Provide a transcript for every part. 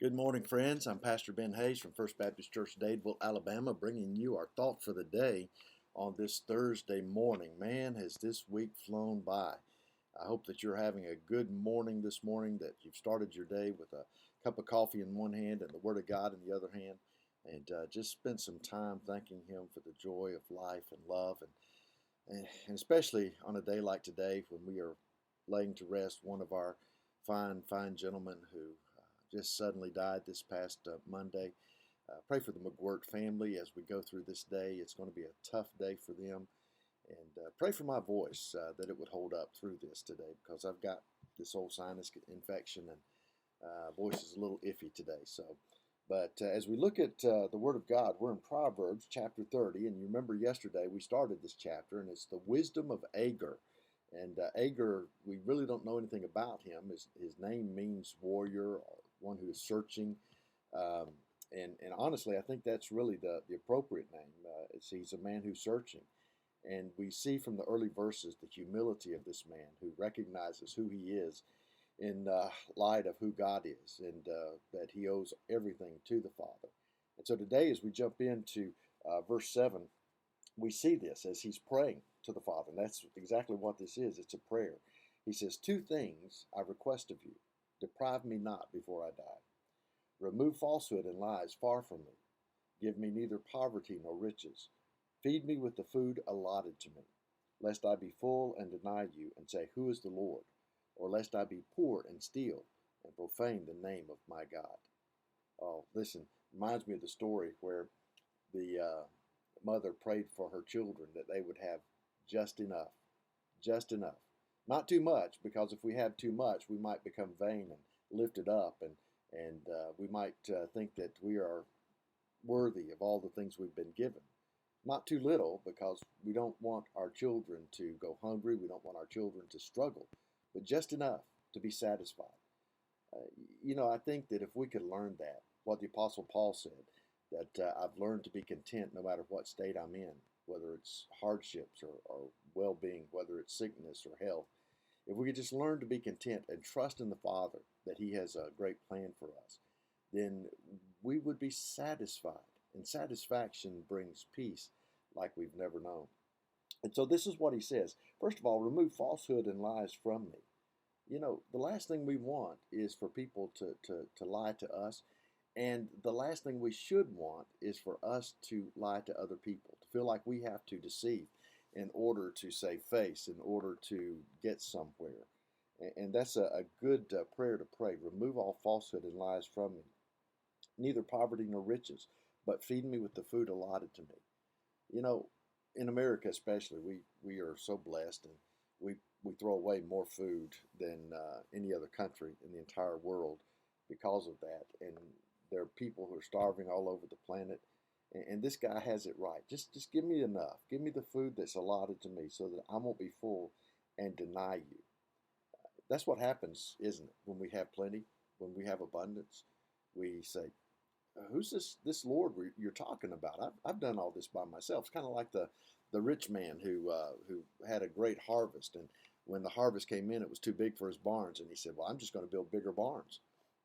Good morning, friends. I'm Pastor Ben Hayes from First Baptist Church, Dadeville, Alabama, bringing you our thought for the day on this Thursday morning. Man, has this week flown by. I hope that you're having a good morning this morning, that you've started your day with a cup of coffee in one hand and the Word of God in the other hand, and just spent some time thanking Him for the joy of life and love, and especially on a day like today when we are laying to rest one of our fine gentlemen who just suddenly died this past Monday. Pray for the McGwirt family as we go through this day. It's going to be a tough day for them. And pray for my voice that it would hold up through this today, because I've got this old sinus infection and voice is a little iffy today. But as we look at the Word of God, we're in Proverbs chapter 30. And you remember yesterday we started this chapter, and it's the wisdom of Agur. And Agur, we really don't know anything about him. His name means warrior, or one who is searching. Um, and honestly, I think that's really the appropriate name. He's a man who's searching. And we see from the early verses the humility of this man who recognizes who he is in light of who God is, and that he owes everything to the Father. And so today, as we jump into verse 7, we see this as he's praying to the Father. And that's exactly what this is. It's a prayer. He says, "Two things I request of you. Deprive me not before I die. Remove falsehood and lies far from me. Give me neither poverty nor riches. Feed me with the food allotted to me, lest I be full and deny you and say, 'Who is the Lord?' Or lest I be poor and steal and profane the name of my God." Oh, listen, reminds me of the story where the mother prayed for her children that they would have just enough, just enough. Not too much, because if we have too much, we might become vain and lifted up, and we might think that we are worthy of all the things we've been given. Not too little, because we don't want our children to go hungry. We don't want our children to struggle, but just enough to be satisfied. I think that if we could learn that, what the Apostle Paul said, that I've learned to be content no matter what state I'm in, whether it's hardships or well being, whether it's sickness or health. If we could just learn to be content and trust in the Father that He has a great plan for us, then we would be satisfied. And satisfaction brings peace like we've never known. And so this is what he says. First of all, remove falsehood and lies from me. The last thing we want is for people to lie to us. And the last thing we should want is for us to lie to other people, to feel like we have to deceive in order to save face, in order to get somewhere. And that's a good prayer to pray. Remove all falsehood and lies from me. Neither poverty nor riches, but feed me with the food allotted to me. You know, in America especially, we are so blessed, and we throw away more food than any other country in the entire world because of that. And there are people who are starving all over the planet, and this guy has it right. Just give me enough. Give me the food that's allotted to me, so that I won't be full and deny you. That's what happens, isn't it? When we have plenty, when we have abundance, we say, "Who's this Lord you're talking about? I've done all this by myself." It's kind of like the rich man who had a great harvest, and when the harvest came in, it was too big for his barns, and he said, "Well, I'm just going to build bigger barns,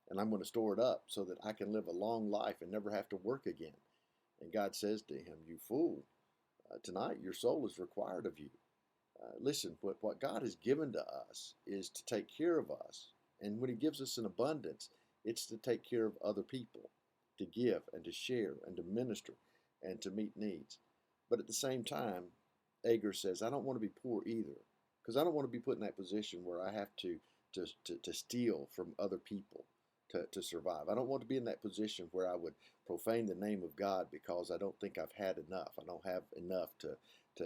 and I'm going to store it up so that I can live a long life and never have to work again." And God says to him, "You fool! Tonight your soul is required of you. Listen, what God has given to us is to take care of us, and when He gives us an abundance, it's to take care of other people, to give and to share and to minister and to meet needs." But at the same time, Agur says, "I don't want to be poor either, because I don't want to be put in that position where I have to steal from other people to survive. I don't want to be in that position where I would profane the name of God because I don't think I've had enough. I don't have enough to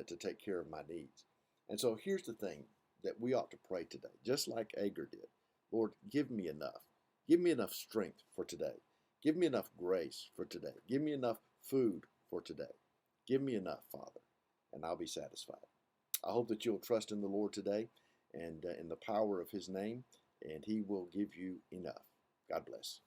take care of my needs." And so here's the thing that we ought to pray today, just like Agur did. "Lord, give me enough. Give me enough strength for today. Give me enough grace for today. Give me enough food for today. Give me enough, Father, and I'll be satisfied." I hope that you'll trust in the Lord today and in the power of His name, and He will give you enough. God bless.